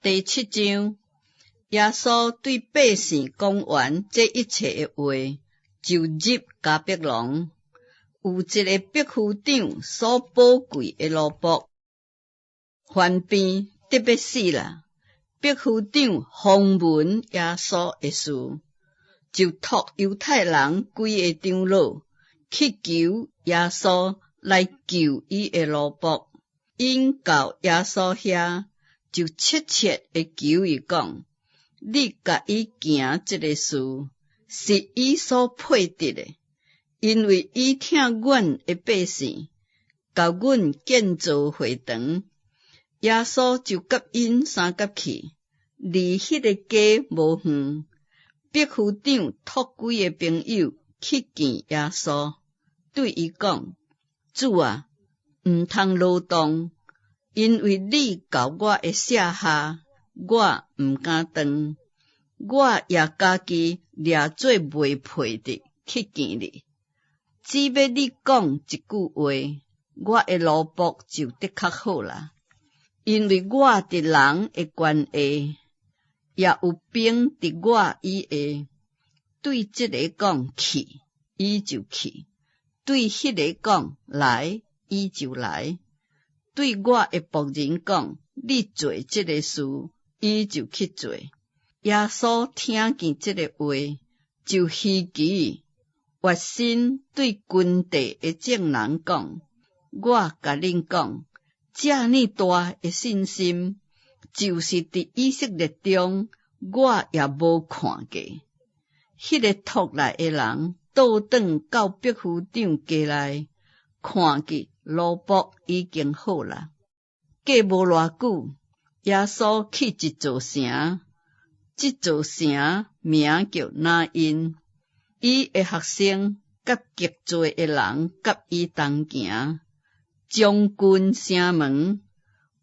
第7章，耶稣对百姓讲完这一切的话，就入迦百农。有一个百夫长所宝贵的奴仆，患病得要死啦。百夫长访问耶稣的事，就托犹太人规个长老去求耶稣来救伊的奴仆。因到耶稣遐，就切切地求伊讲：你甲伊行这个事，是伊所配得的，因为伊听阮的百姓，甲阮建造会堂。耶稣就甲因三甲去，离迄个家无远。百夫长托几个朋友去见耶稣，对伊讲：主啊，毋通劳动，因为你交我的舍下，我毋敢当，我也家己掠做袂配的去见你。只要你讲一句话，我的奴仆就的确好啦。因为我伫人的关下，也有兵伫我以下。对这个讲去，伊就去；对迄个讲来，伊就来。对我的仆人讲，你做这个事，伊就去做。耶稣听见这个话，就希奇，决心对军队的众人讲：我甲恁讲，这么大的信心，就是伫以色列中，我也无看过。迄个托来的人倒转到百夫长家内，看见奴仆已经好啦。过无偌久，耶稣去一座城，这座城名叫拿因。伊的学生甲极多的人甲伊同行，将军城门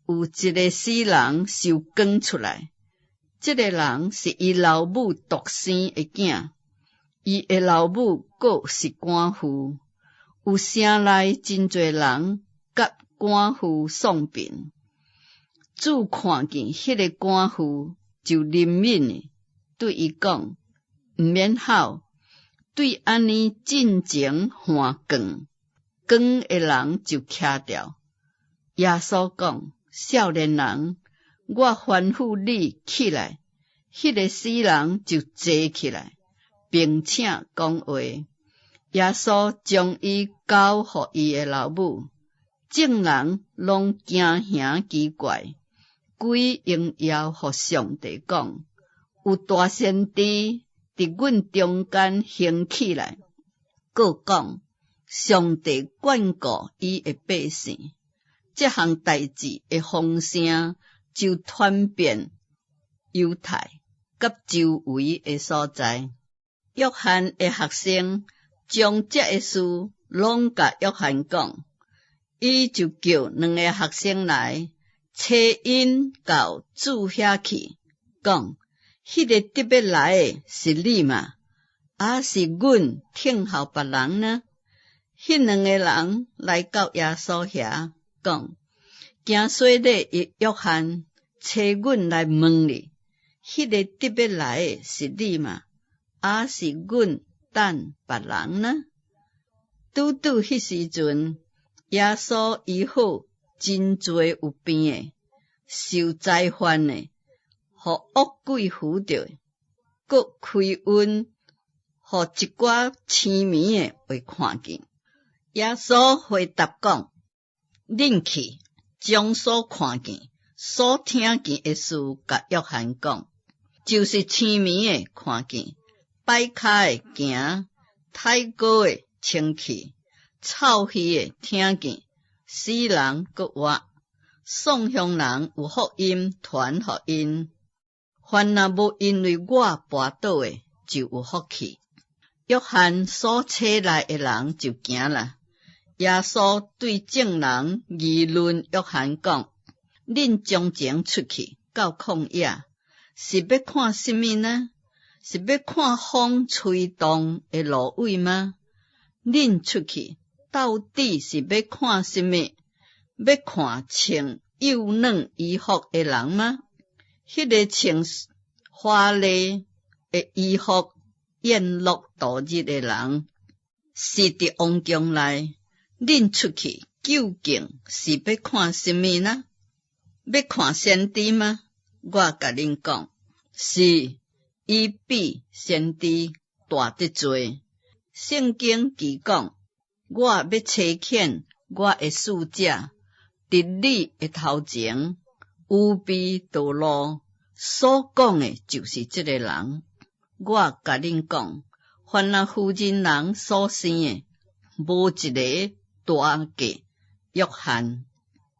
有一个死人受赶出来。这个人是伊老母独生的囝，伊的老母阁是官妇，有城内真侪人甲官妇丧病。主看见迄个官妇，就怜悯的对伊讲：毋免哭。对安尼进前换光的人就徛掉。耶稣讲：少年人，我吩咐你起来。迄个死人就坐起来，并且讲话。耶稣将伊交予伊的老母，众人拢惊吓奇怪，归荣耀予上帝讲：有大先知伫阮中间兴起来，佫讲上帝眷顾伊的百姓。这项代志的风声就传遍犹太甲周围的所在。约翰的学生将这个事拢甲约翰讲，伊就叫2个学生来，找因到主遐去，讲：迄个得要来的是你嘛？还是阮听候别人呢？迄2个人来到耶稣遐，讲：行洗礼的约翰找阮来问你，迄个得要来的是你嘛？还是阮等别人呢？拄迄时阵，耶稣医好真多有病的、受灾患的、互恶鬼附着的，佫开恩，互一寡痴迷的会看见。耶稣回答讲：恁去，将所看见、所听见的事甲约翰讲，就是痴迷的看见，摆骹的行，太高的清气，臭气的听见，死人佫活，丧乡人有福音传予因。凡若无因为我跋倒的，就有福气。约翰所找来的人就行了。耶稣对众人议论约翰讲：恁从前出去到旷野，是要看什么呢？是要看风吹动的芦苇吗？恁出去到底是要看什么？要看穿幼嫩衣服的人吗？迄个穿华丽的衣服宴乐度日的人，是伫王宫内，恁出去究竟是要看什么呢？要看先知吗？我甲恁讲，是伊比先知大得多。圣经记讲，我要差遣我的使者，伫你的头前，有备道路。所讲的就是这个人。我甲恁讲，凡那妇人人所生的，无一个大过约翰，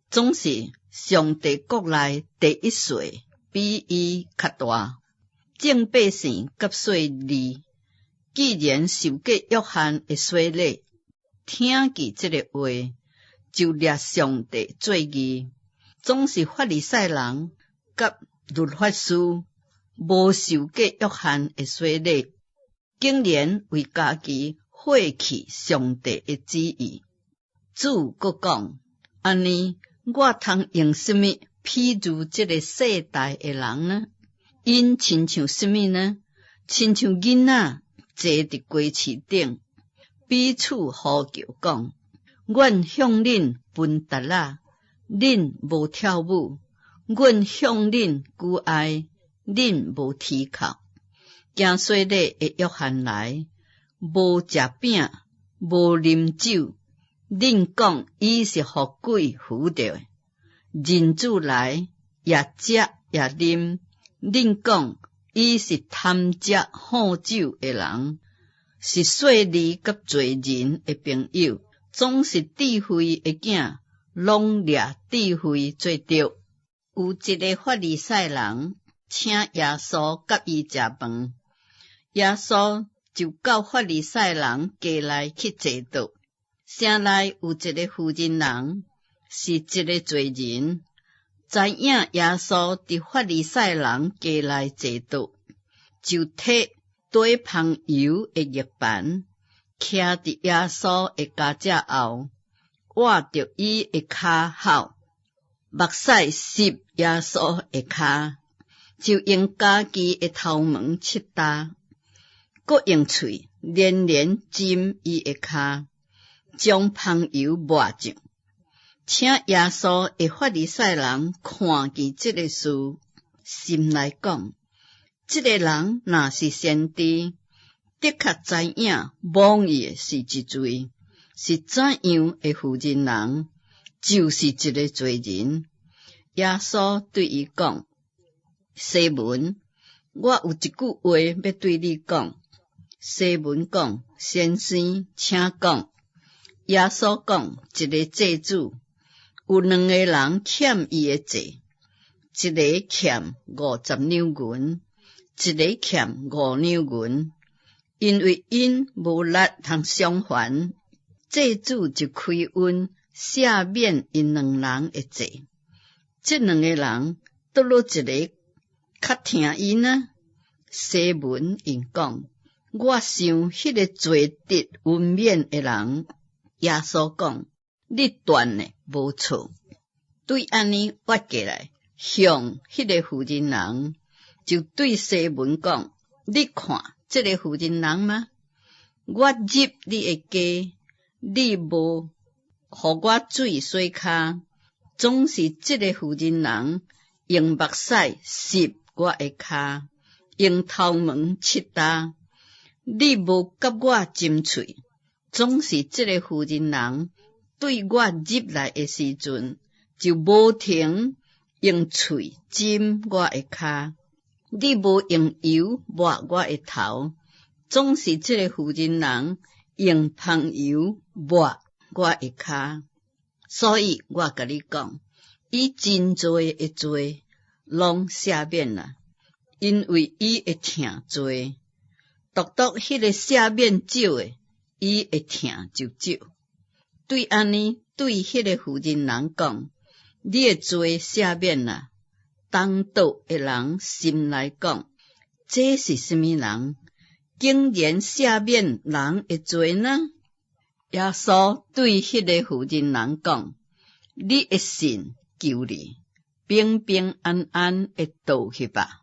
总是上帝国内第一岁比伊较大。众百姓甲税吏，既然受过约翰的洗礼，听见这个话，就掠上帝做义。总是法利赛人甲律法师，无受过约翰的洗礼，竟然为家己废弃上帝的旨意。主佫讲，安尼我通用什么譬如这个世代的人呢？因亲像什么呢？亲像囡仔坐伫街市顶，彼此呼叫讲：阮向恁分达啦，恁无跳舞；阮向恁求爱，恁无啼哭。行洗礼的约翰来，无食饼，无啉酒。恁讲伊是互鬼附着的。人子来，也食也啉。恁讲伊是贪食好酒的人，是税吏甲罪人的朋友，总是智慧的囝，拢掠智慧做着。有一个法利赛人请耶稣甲伊食饭，耶稣就到法利赛人家内去坐倒。城内有一个妇人人，是一个罪人，知影耶稣伫法利赛人家内坐倒，就摕堆香油的玉盘，徛伫耶稣的脚趾后，握着伊的骹后，目屎湿耶稣的骹，就用家己的头毛拭干，搁用喙连连浸伊的骹，将香油抹上。请耶稣的法利赛人看见这个事，心内讲：这个人若是先知，的确知影蒙伊的是一罪，是怎样的妇人人，就是一个罪人。耶稣对伊讲：西门，我有一句话要对你讲。西门讲：先生，请讲。耶稣讲：一个祭主有两个人欠伊的债，一个欠50两银，一个欠5两银。因为因无力通偿还，祭主就开恩赦免因两人的债。这两个人倒落一个较听伊呢？西门因讲：我想迄个罪得恩免的人。耶稣讲：你断的无错。对安尼挖过来，向迄个妇人人就对西门讲：你看这个妇人人吗？我入你的家，你无互我水洗骹，总是这个妇人人用目屎湿我的骹，用头毛拭干。你无甲我浸喙，总是这个妇人人对我入来的时阵，就无停用喙浸我的骹。你无用油抹我的头，总是这个妇人人用香油抹我的骹。所以我甲你讲，伊真多的罪拢赦免了，因为伊会疼罪。独独迄个赦免少的，伊会疼就少。对安尼，对迄个妇人人讲，你的罪赦免了。当道的人心内讲，这是什么人？竟然赦免人的罪呢？耶稣对迄个妇人人讲：你的信救你，平平安安会倒去吧。